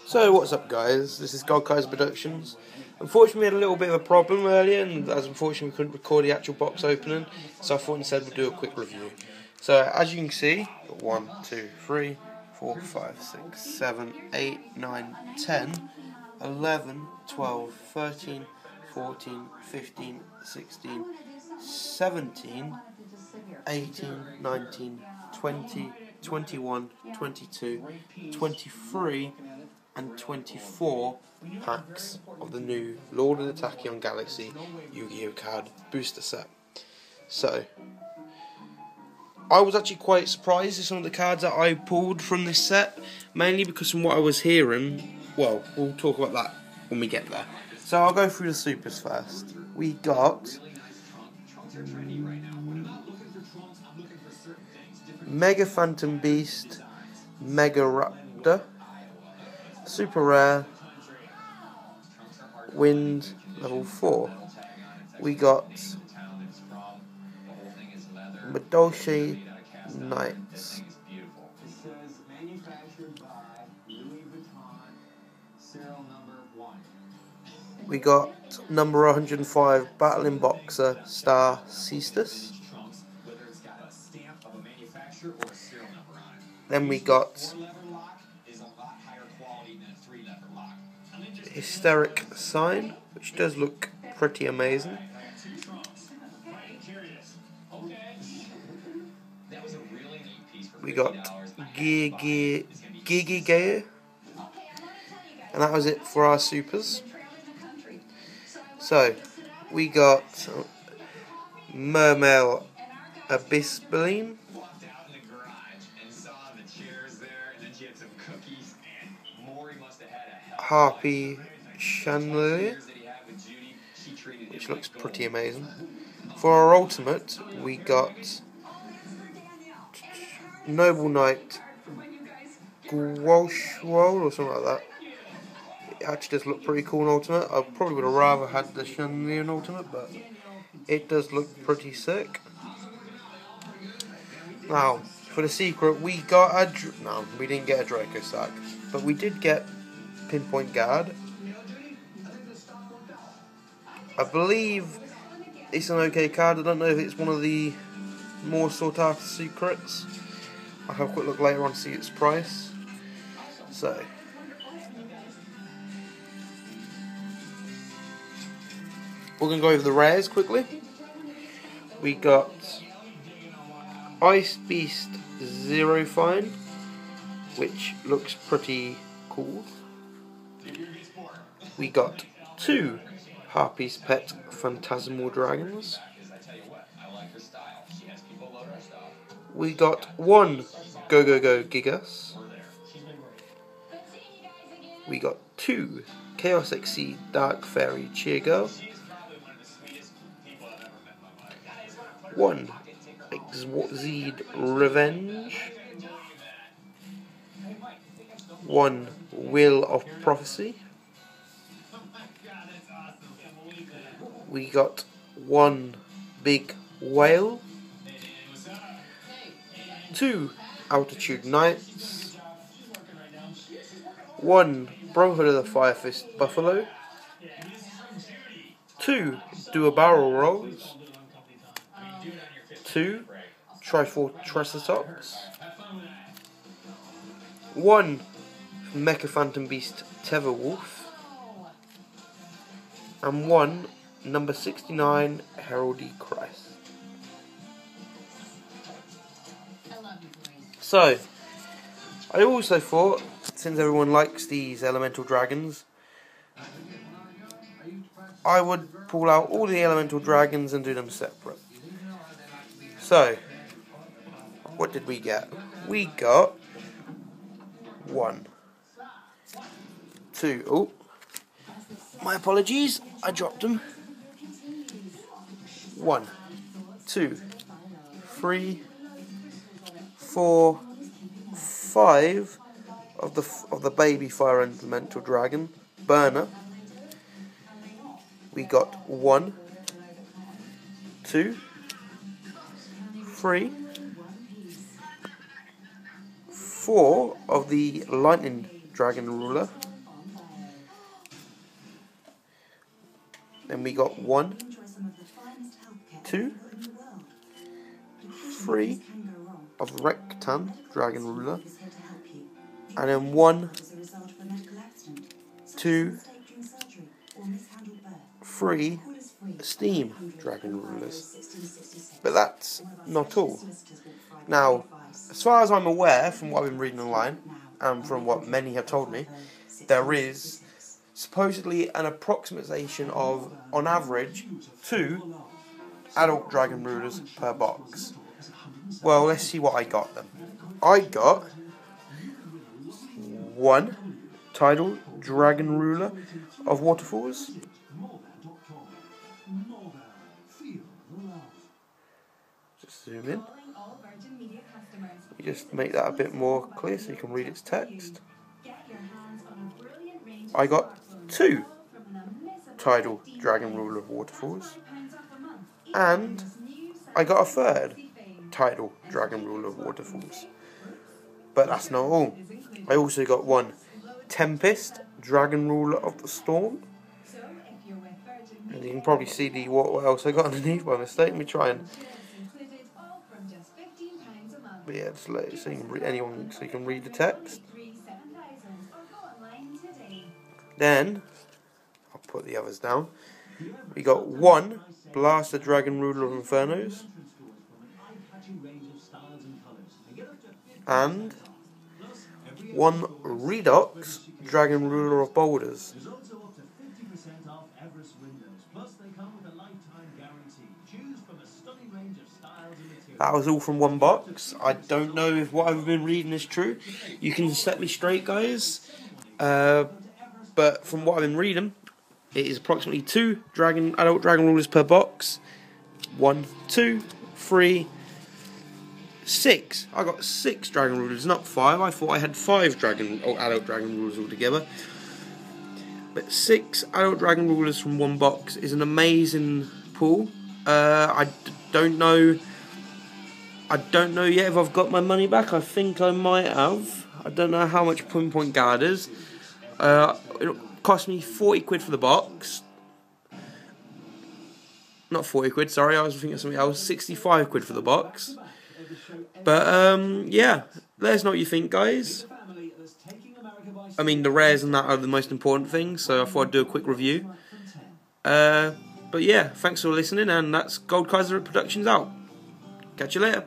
So what's up guys, this is Godkai's Productions. Unfortunately we had a little bit of a problem earlier, and as unfortunately we couldn't record the actual box opening, so I thought instead we'd do a quick review. So as you can see, 1, 2, 3, 4, 5, 6, 7, 8, 9, 10, 11, 12, 13, 14, 15, 16, 17, 18, 19, 20, 21, 22, 23 and 24 packs of the new Lord of the Tachyon Galaxy Yu-Gi-Oh card booster set. So I was actually quite surprised at some of the cards that I pulled from this set, mainly because from what I was hearing, well, we'll talk about that when we get there. So I'll go through the supers first. We got Mega Phantom Beast, Mega Raptor, Super Rare, Wind, level 4. We got Madolche Knights. We got number 105 Battling Boxer Star Cestus. Then we got Hysteric Sign, which does look pretty amazing. We got Gigi Gaia, and that was it for our supers. So we got Mermail Abyssaline, Harpy Chandelier, which looks pretty amazing. For our ultimate, we got Noble Knight Gwolshwol or something like that. It actually does look pretty cool in ultimate. I probably would have rather had the Chandelier in ultimate, but it does look pretty sick. Now, for the secret, we got no, we didn't get a Draco sack, but we did get Pinpoint Guard. I believe it's an okay card. I don't know if it's one of the more sought after secrets. I'll have a quick look later on to see its price. So we're going to go over the rares quickly. We got Ice Beast Zero Fine, which looks pretty cool. We got 2 Harpy's Pet Phantasmal Dragons. We got 1 Go Go Go Gigas. We got 2 Chaos Exceed Dark Fairy Cheer Girl. 1 Exceed Revenge. 1 Wheel of Prophecy. We got 1 Big Whale. 2 Altitude Knights. 1 Brotherhood of the Fire Fist Buffalo. 2 Do a Barrel Rolls. 2 Triceratops. 1 Mecha Phantom Beast Tether Wolf. And 1 number 69 Heraldry Crest. So, I also thought, since everyone likes these elemental dragons, I would pull out all the elemental dragons and do them separate. So, what did we get? We got 1, 2, oh, my apologies, I dropped them. 1, 2, 3, 4, 5 of the baby fire elemental dragon burner. We got 1, 2, 3, 4 of the lightning Dragon Ruler. Then we got 1, 2, 3 of Rectan Dragon Ruler. And then 1, 2, 3 Steam Dragon Rulers. But that's not all. Now, as far as I'm aware, from what I've been reading online, and from what many have told me, there is supposedly an approximation of, on average, 2 adult Dragon Rulers per box. Well, let's see what I got then. I got 1 Tidal Dragon Ruler of Waterfalls. Just zoom in. You just make that a bit more clear so you can read its text. I got 2 Tidal Dragon Ruler of Waterfalls. And I got a 3rd Tidal Dragon Ruler of Waterfalls. But that's not all. I also got 1 Tempest Dragon Ruler of the Storm. And you can probably see what else I got underneath by mistake. Let me try and... But yeah, just let it so you can so you can read the text. Then I'll put the others down. We got 1 Blaster Dragon Ruler of Infernos, and 1 Redux Dragon Ruler of Boulders. That was all from 1 box. I don't know if what I've been reading is true. You can set me straight, guys. But from what I've been reading, it is approximately 2 adult Dragon Rulers per box. 1, 2, 3, 6. I got 6 Dragon Rulers, not 5. I thought I had 5 adult Dragon Rulers altogether. But 6 adult Dragon Rulers from 1 box is an amazing pull. I don't know yet if I've got my money back. I think I might have. I don't know how much Pinpoint Guard is. It cost me 40 quid for the box. Not 40 quid, sorry, I was thinking of something else. 65 quid for the box. But, yeah, let us know what you think, guys. I mean, the rares and that are the most important things, so I thought I'd do a quick review. But yeah, thanks for listening, and that's Gold Kaiser Productions out. Catch you later.